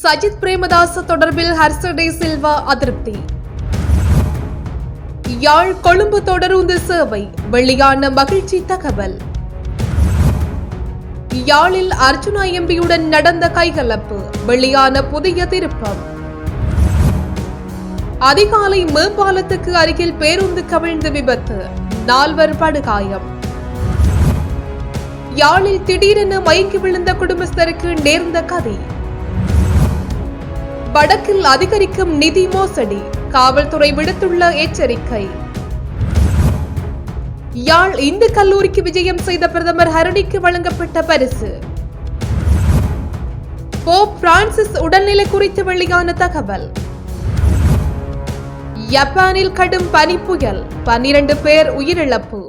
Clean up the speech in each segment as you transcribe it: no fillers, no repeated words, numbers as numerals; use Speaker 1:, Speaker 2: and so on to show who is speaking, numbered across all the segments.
Speaker 1: சஜித் பிரேமதாச தொடர்பில் ஹர்ஷ டி சில்வா அதிருப்தி. யாழ் கொழும்பு தொடருந்து சேவை வெளியான மகிழ்ச்சி தகவல். யாழில் அர்ஜுனா எம்பியுடன் நடந்த கைகலப்பு வெளியான புதிய திருப்பம். அதிகாலை மேம்பாலத்துக்கு அருகில் பேருந்து கவிழ்ந்து விபத்து, 4 படுகாயம். யாழில் திடீரென மயங்கி விழுந்த குடும்பஸ்தருக்கு நேர்ந்த கதை. வடக்கில் அதிகரிக்கும் நிதி மோசடி, காவல்துறை விடுத்துள்ள எச்சரிக்கை. யாழ் இந்து கல்லூரிக்கு விஜயம் செய்த பிரதமர் ஹரணிக்கு வழங்கப்பட்ட பரிசு. போப் பிரான்சிஸ் உடல்நிலை குறித்து வெளியான தகவல். ஜப்பானில் கடும் பனிப்புயல், 12 பேர் உயிரிழப்பு.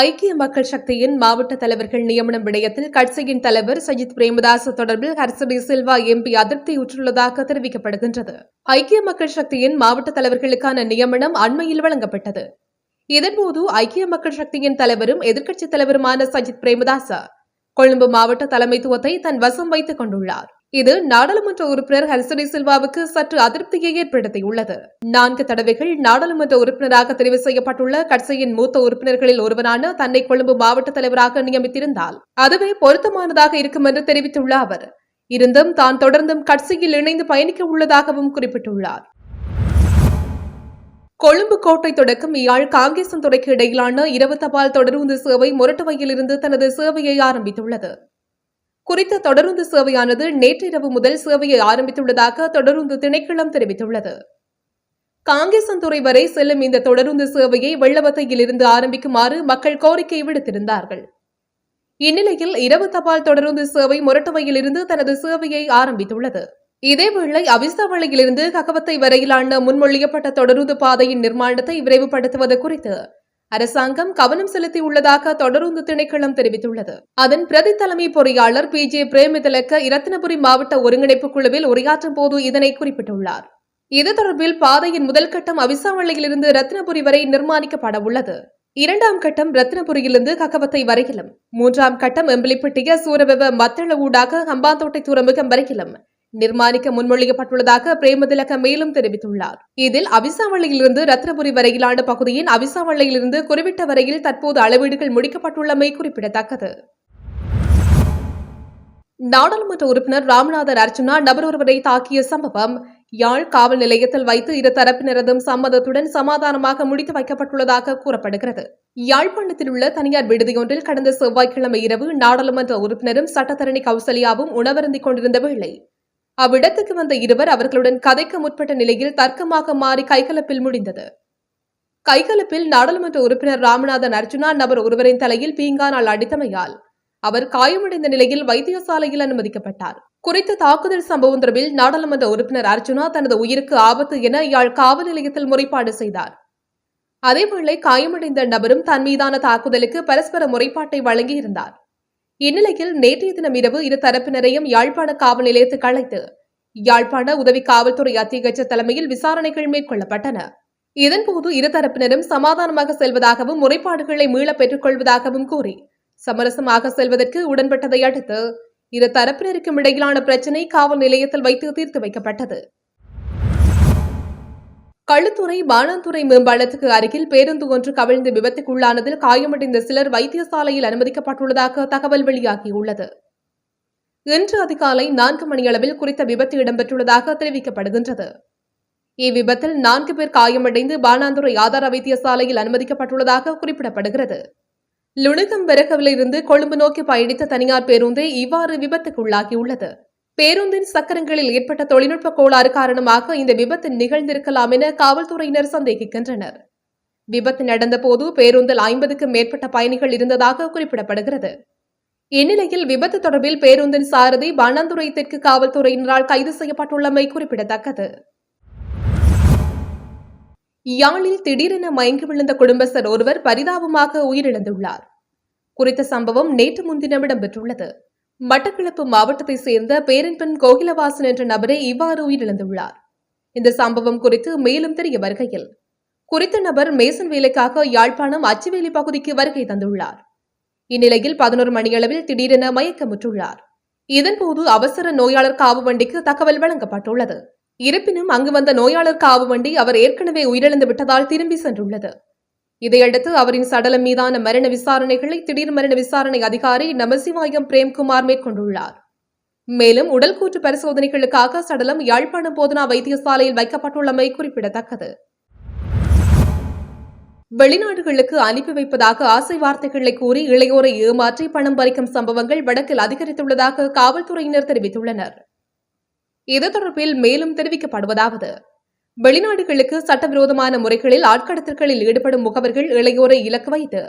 Speaker 1: ஐக்கிய மக்கள் சக்தியின் மாவட்ட தலைவர்கள் நியமனம் விடயத்தில் கட்சியின் தலைவர் சஜித் பிரேமதாச தொடர்பில் ஹர்ஷ டி சில்வா எம்பி அதிருப்தியுற்றுள்ளதாக தெரிவிக்கப்படுகின்றது. ஐக்கிய மக்கள் சக்தியின் மாவட்ட தலைவர்களுக்கான நியமனம் அண்மையில் வழங்கப்பட்டது. இதன்போது ஐக்கிய மக்கள் சக்தியின் தலைவரும் எதிர்க்கட்சித் தலைவருமான சஜித் பிரேமதாச கொழும்பு மாவட்ட தலைமைத்துவத்தை தன் வசம் வைத்துக் கொண்டுள்ளார். இது நாடாளுமன்ற உறுப்பினர் ஹர்ஷ டி சில்வாவுக்கு சற்று அதிருப்தியை ஏற்படுத்தியுள்ளது. 4 தடவைகள் நாடாளுமன்ற உறுப்பினராக தெரிவு செய்யப்பட்டுள்ள கட்சியின் மூத்த உறுப்பினர்களில் ஒருவரான தன்னை கொழும்பு மாவட்ட தலைவராக நியமித்திருந்தால் அதுவே பொருத்தமானதாக இருக்கும் என்று தெரிவித்துள்ள அவர், இருந்தும் தான் தொடர்ந்தும் கட்சியில் இணைந்து பயணிக்க உள்ளதாகவும் குறிப்பிட்டுள்ளார். கொழும்பு கோட்டை தொடக்கம் யாழ் காங்கேசன்துறைக்கு இடையிலான இரவு தபால் தொடருந்து சேவை மொரட்டுவையிலிருந்து தனது சேவையை ஆரம்பித்துள்ளது. குறித்த தொடருந்து சேவையானது நேற்றிரவு முதல் சேவையை ஆரம்பித்துள்ளதாக தொடருந்து திணைக்களம் தெரிவித்துள்ளது. காங்கேசன்துறை வரை செல்லும் இந்த தொடருந்து சேவையை வெள்ளவத்தையிலிருந்து ஆரம்பிக்குமாறு மக்கள் கோரிக்கை விடுத்திருந்தார்கள். இந்நிலையில் இரவு தபால் தொடருந்து சேவை மொரட்டுவையிலிருந்து தனது சேவையை ஆரம்பித்துள்ளது. இதேவேளை அவிசாவளையிலிருந்து ககவத்தை வரையிலான முன்மொழியப்பட்ட தொடருந்து பாதையின் நிர்மாணத்தை விரைவுபடுத்துவது குறித்து அரசாங்கம் கவனம் செலுத்தியுள்ளதாக தொடருந்து திணைக்களம் தெரிவித்துள்ளது. அதன் பிரதி தலைமை பொறியாளர் PJ பிரேமதிலக்க இரத்தினபுரி மாவட்ட ஒருங்கிணைப்பு குழுவில் உரையாற்றும் போது இதனை குறிப்பிட்டுள்ளார். இது தொடர்பில் பாதையின் முதல் கட்டம் அவிசாவளையிலிருந்து ரத்தினபுரி வரை நிர்மாணிக்கப்பட உள்ளது. 2ஆம் கட்டம் ரத்தினபுரியிலிருந்து ககவத்தை வரையிலும், 3ஆம் கட்டம் எம்பிலிப்பட்டிய சூரவெவ மத்தள ஊடாக ஹம்பாந்தோட்டை துறைமுகம் வரையிலும் நிர்மாணிக்க முன்மொழியப்பட்டுள்ளதாக பிரேமதிலக்க மேலும் தெரிவித்துள்ளார். இதில் அவிசாவளையிலிருந்து ரத்னபுரி வரையிலான பகுதியின் அவிசாவளையிலிருந்து குறிப்பிட்ட வரையில் தற்போது அளவீடுகள் முடிக்கப்பட்டுள்ளமை குறிப்பிடத்தக்கது. நாடாளுமன்ற உறுப்பினர் ராமநாதன் அர்ஜுனா நபர் ஒருவரை தாக்கிய சம்பவம் யாழ் காவல் நிலையத்தில் வைத்து இரு தரப்பினரதும் சம்மதத்துடன் சமாதானமாக முடித்து வைக்கப்பட்டுள்ளதாக கூறப்படுகிறது. யாழ்ப்பாணத்தில் உள்ள தனியார் விடுதியொன்றில் கடந்த செவ்வாய்க்கிழமை இரவு நாடாளுமன்ற உறுப்பினரும் சட்டத்தரணி கௌசல்யாவும் உணவருந்திக் கொண்டிருந்த வேளை அவ்விடத்துக்கு வந்த இருவர் அவர்களுடன் கதைக்க முற்பட்ட நிலையில் தர்க்கமாக மாறி கைகலப்பில் முடிந்தது. கைகலப்பில் நாடாளுமன்ற உறுப்பினர் ராமநாதன் அர்ஜுனா நபர் ஒருவரின் தலையில் பீங்கானால் அடித்தமையால் அவர் காயமடைந்த நிலையில் வைத்தியசாலையில் அனுமதிக்கப்பட்டார். குறித்த தாக்குதல் சம்பவம் தொடர்பில் நாடாளுமன்ற உறுப்பினர் அர்ஜுனா தனது உயிருக்கு ஆபத்து என யாழ் காவல் நிலையத்தில் முறைப்பாடு செய்தார். அதேவேளை காயமடைந்த நபரும் தன் மீதான தாக்குதலுக்கு பரஸ்பர முறைப்பாட்டை வழங்கியிருந்தார். இந்நிலையில் நேற்றைய தினம் இரவு இரு தரப்பினரையும் யாழ்ப்பாண காவல் நிலையத்துக்கு அழைத்து யாழ்ப்பாண உதவி காவல்துறை அத்தியட்சர் தலைமையில் விசாரணைகள் மேற்கொள்ளப்பட்டன. இதன்போது இரு தரப்பினரும் சமாதானமாக செல்வதாகவும் முறைப்பாடுகளை மீள பெற்றுக் கொள்வதாகவும் கூறி சமரசமாக செல்வதற்கு உடன்பட்டதை அடுத்து இரு தரப்பினருக்கும் இடையிலான பிரச்சினை காவல் நிலையத்தில் வைத்து தீர்த்து வைக்கப்பட்டது. களுத்துறை பாணாந்துறை மேம்பாலத்துக்கு அருகில் பேருந்து ஒன்று கவிழ்ந்து விபத்துக்குள்ளானதில் காயமடைந்த சிலர் வைத்தியசாலையில் அனுமதிக்கப்பட்டுள்ளதாக தகவல் வெளியாகியுள்ளது. இன்று அதிகாலை 4 மணியளவில் குறித்த விபத்து இடம்பெற்றுள்ளதாக தெரிவிக்கப்படுகின்றது. இவ்விபத்தில் 4 பேர் காயமடைந்து பாணாந்துறை ஆதார வைத்தியசாலையில் அனுமதிக்கப்பட்டுள்ளதாக குறிப்பிடப்படுகிறது. லுணுகம் வெரகவிலிருந்து கொழும்பு நோக்கி பயணித்த தனியார் பேருந்தே இவ்வாறு விபத்துக்குள்ளாகியுள்ளது. பேருந்தின் சக்கரங்களில் ஏற்பட்ட தொழில்நுட்ப கோளாறு காரணமாக இந்த விபத்து நிகழ்ந்திருக்கலாம் என காவல்துறையினர் சந்தேகிக்கின்றனர். விபத்து நடந்தபோது பேருந்தில் 50க்கும் மேற்பட்ட பயணிகள் இருந்ததாக குறிப்பிடப்படுகிறது. இந்நிலையில் விபத்து தொடர்பில் பேருந்தின் சாரதி பாணாந்துறை தெற்கு காவல்துறையினரால் கைது செய்யப்பட்டுள்ளமை குறிப்பிடத்தக்கது. யாழில் திடீரென மயங்கி விழுந்த குடும்பஸ்தர் ஒருவர் பரிதாபமாக உயிரிழந்துள்ளார். குறித்த சம்பவம் நேற்று முன்தினம் இடம்பெற்றுள்ளது. மட்டக்களப்பு மாவட்டத்தை சேர்ந்த பேரன்பன் கோகிலவாசன் என்ற நபரே இவ்வாறு உயிரிழந்துள்ளார். இந்த சம்பவம் குறித்து மேலும் தெரிய வருகையில் குறித்த நபர் மேசன் வேலைக்காக யாழ்ப்பாணம் அச்சுவேலி பகுதிக்கு வருகை தந்துள்ளார். இந்நிலையில் 11 மணியளவில் திடீரென மயக்கமுற்றுள்ளார். இதன்போது அவசர நோயாளர் காவு வண்டிக்கு தகவல் வழங்கப்பட்டுள்ளது. இருப்பினும் அங்கு வந்த நோயாளர் காவு வண்டி அவர் ஏற்கனவே உயிரிழந்து விட்டதால் திரும்பி சென்றுள்ளது. இதையடுத்து அவரின் சடலம் மீதான மரண விசாரணைகளை திடீர் மரண விசாரணை அதிகாரி நமசிவாயம் பிரேம்குமார் மேற்கொண்டுள்ளார். மேலும் உடல் கூற்று பரிசோதனைகளுக்காக சடலம் யாழ்ப்பாணம் போதனா வைத்தியசாலையில் வைக்கப்பட்டுள்ளமை குறிப்பிடத்தக்கது. வெளிநாடுகளுக்கு அனுப்பி வைப்பதாக ஆசை வார்த்தைகளை கூறி இளையோரை ஏமாற்றி பணம் பறிக்கும் சம்பவங்கள் வடக்கில் அதிகரித்துள்ளதாக காவல்துறையினர் தெரிவித்துள்ளனர். இது தொடர்பில் மேலும் தெரிவிக்கப்படுவதாவது: வெளிநாடுகளுக்கு சட்டவிரோதமான முறைகளில் ஆட்கடத்தல்களில் ஈடுபடும் முகவர்கள் இளையோரை இலக்கு வைத்து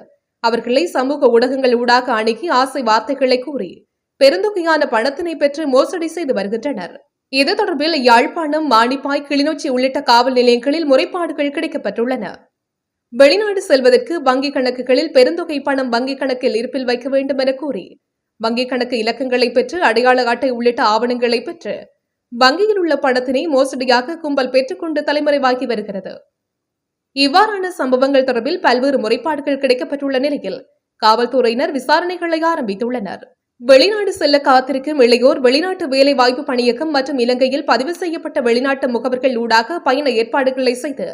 Speaker 1: அவர்களை சமூக ஊடகங்கள் ஊடாக அணுகி ஆசை வார்த்தைகளை கூறி பெருந்தொகையான பணத்தினை பெற்று மோசடி செய்து வருகின்றனர். இது தொடர்பில் யாழ்ப்பாணம், மானிப்பாய், கிளிநொச்சி உள்ளிட்ட காவல் நிலையங்களில் முறைப்பாடுகள் கிடைக்கப்பட்டுள்ளன. வெளிநாடு செல்வதற்கு வங்கிக் கணக்குகளில் பெருந்தொகை பணம் வங்கிக் கணக்கில் இருப்பில் வைக்க வேண்டும் என கூறி வங்கிக் கணக்கு இலக்கங்களை பெற்று அடையாள அட்டை உள்ளிட்ட ஆவணங்களை பெற்று வங்கியில் உள்ள பணத்தினை மோசடியாக கும்பல் பெற்றுக்கொண்டு தலைமறைவாகி வருகிறது. இவ்வாறான சம்பவங்கள் தொடர்பில் பல்வேறு முறைப்பாடுகள் கிடைக்கப்பட்டுள்ள நிலையில் காவல்துறையினர் விசாரணைகளை ஆரம்பித்துள்ளனர். வெளிநாடு செல்ல காத்திருக்கும் இளையோர் வெளிநாட்டு வேலை வாய்ப்பு பணியகம் மற்றும் இலங்கையில் பதிவு செய்யப்பட்ட வெளிநாட்டு முகவர்கள் ஊடாக பயண ஏற்பாடுகளை செய்து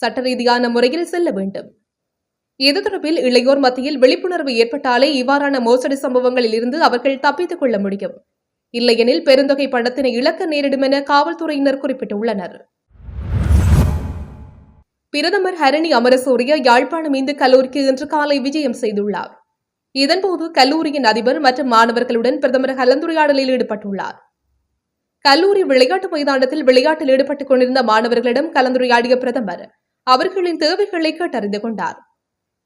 Speaker 1: சட்ட ரீதியான முறையில் செல்ல வேண்டும். இது தொடர்பில் இளையோர் மத்தியில் விழிப்புணர்வு ஏற்பட்டாலே இவ்வாறான மோசடி சம்பவங்களில் இருந்து அவர்கள் தப்பித்துக் கொள்ள முடியும். இல்லையெனில் பெருந்தொகை பணத்தினை இழக்க நேரிடும் என காவல்துறையினர் குறிப்பிட்டுள்ளனர். பிரதமர் ஹரணி அமரசூரிய யாழ்ப்பாணம் இந்து கல்லூரிக்கு இன்று காலை விஜயம் செய்துள்ளார். இதன்போது கல்லூரியின் அதிபர் மற்றும் மாணவர்களுடன் பிரதமர் கலந்துரையாடலில் ஈடுபட்டுள்ளார். கல்லூரி விளையாட்டு மைதானத்தில் விளையாட்டில் ஈடுபட்டுக் கொண்டிருந்த மாணவர்களிடம் கலந்துரையாடிய பிரதமர் அவர்களின் தேவைகளை கேட்டறிந்து கொண்டார்.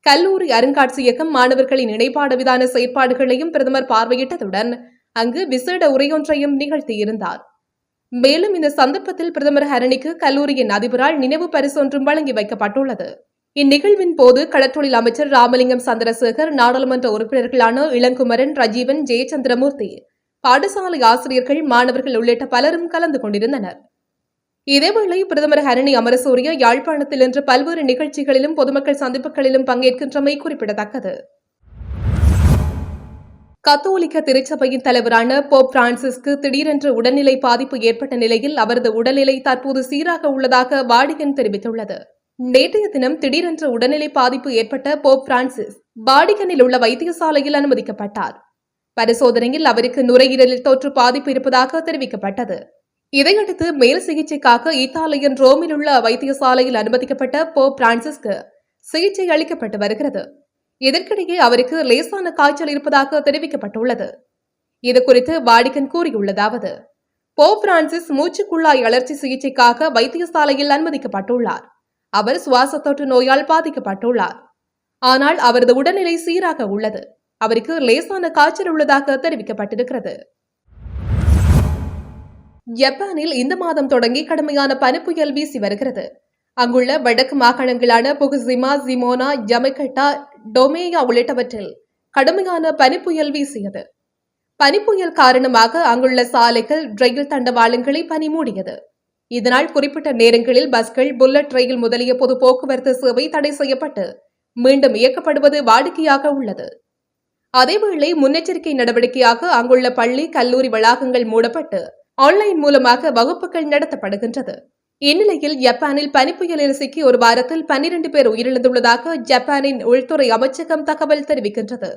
Speaker 1: கல்லூரி அருங்காட்சியகம் மாணவர்களின் இணைப்பாடு செயற்பாடுகளையும் பிரதமர் பார்வையிட்டதுடன் அங்கு விசேட உரையொன்றையும் நிகழ்த்தியிருந்தார். மேலும் இந்த சந்தர்ப்பத்தில் பிரதமர் ஹரணிக்கு கல்லூரியின் அதிபரால் நினைவு பரிசு ஒன்றும் வழங்கி வைக்கப்பட்டுள்ளது. இந்நிகழ்வின் போது கடற்றொழில் அமைச்சர் ராமலிங்கம் சந்திரசேகர், நாடாளுமன்ற உறுப்பினர்களான இளங்குமரன், ரஜீவன், ஜெயச்சந்திரமூர்த்தி, பாடசாலை ஆசிரியர்கள், மாணவர்கள் உள்ளிட்ட பலரும் கலந்து கொண்டிருந்தனர். இதேவேளை பிரதமர் ஹரணி அமரசூரிய யாழ்ப்பாணத்தில் இன்று பல்வேறு நிகழ்ச்சிகளிலும் பொதுமக்கள் சந்திப்புகளிலும் பங்கேற்கின்றமை குறிப்பிடத்தக்கது. கத்தோலிக்க திருச்சபையின் தலைவரான போப் பிரான்சிஸ்க்கு திடீரென்று உடல்நிலை பாதிப்பு ஏற்பட்ட நிலையில் அவரது உடல்நிலை தற்போது சீராக உள்ளதாக வாடிகன் தெரிவித்துள்ளது. நேற்றைய தினம் திடீரென்று உடல்நிலை பாதிப்பு ஏற்பட்ட போப் பிரான்சிஸ் வாடிகனில் உள்ள வைத்தியசாலையில் அனுமதிக்கப்பட்டார். பரிசோதனையில் அவருக்கு நுரையீரலில் தொற்று பாதிப்பு இருப்பதாக தெரிவிக்கப்பட்டது. இதையடுத்து மேல் சிகிச்சைக்காக இத்தாலியின் ரோமில் உள்ள வைத்தியசாலையில் அனுமதிக்கப்பட்ட போப் பிரான்சிஸ்க்கு சிகிச்சை அளிக்கப்பட்டு வருகிறது. இதற்கிடையே அவருக்கு லேசான காய்ச்சல் இருப்பதாக தெரிவிக்கப்பட்டுள்ளது. இதுகுறித்து வாடிகன் கூறியுள்ளதாவது: போப் பிரான்சிஸ் மூச்சுக்குழாய் அழற்சி சிகிச்சைக்காக வைத்தியசாலையில் அனுமதிக்கப்பட்டுள்ளார். அவர் சுவாச தொற்று நோயால் பாதிக்கப்பட்டுள்ளார். ஆனால் அவரது உடல்நிலை சீராக உள்ளது. அவருக்கு லேசான காய்ச்சல் உள்ளதாக தெரிவிக்கப்பட்டிருக்கிறது. ஜப்பானில் இந்த மாதம் தொடங்கி கடுமையான பனிப்புயல் வீசி வருகிறது. அங்குள்ள வடக்கு மாகாணங்களான புகுசிமா, சிமோனா, ஜமைகட்டா, டொமேயா உள்ளிட்டவற்றில் கடுமையான பனிப்புயல் வீசியது. பனிப்புயல் காரணமாக அங்குள்ள சாலைகள், ரயில் தண்டவாளங்களை பனி மூடியது. இதனால் குறிப்பிட்ட நேரங்களில் பஸ்கள், புல்லட் ரயில் முதலிய பொது போக்குவரத்து சேவை தடை செய்யப்பட்டு மீண்டும் இயக்கப்படுவது வாடிக்கையாக உள்ளது. அதேவேளை முன்னெச்சரிக்கை நடவடிக்கையாக அங்குள்ள பள்ளி, கல்லூரி வளாகங்கள் மூடப்பட்டு ஆன்லைன் மூலமாக வகுப்புகள் நடத்தப்படுகின்றது. இந்நிலையில் ஜப்பானில் பனிப்புயலில் சிக்கி ஒரு வாரத்தில் 12 பேர் உயிரிழந்துள்ளதாக ஜப்பானின் உள்துறை அமைச்சகம் தகவல் தெரிவிக்கின்றது.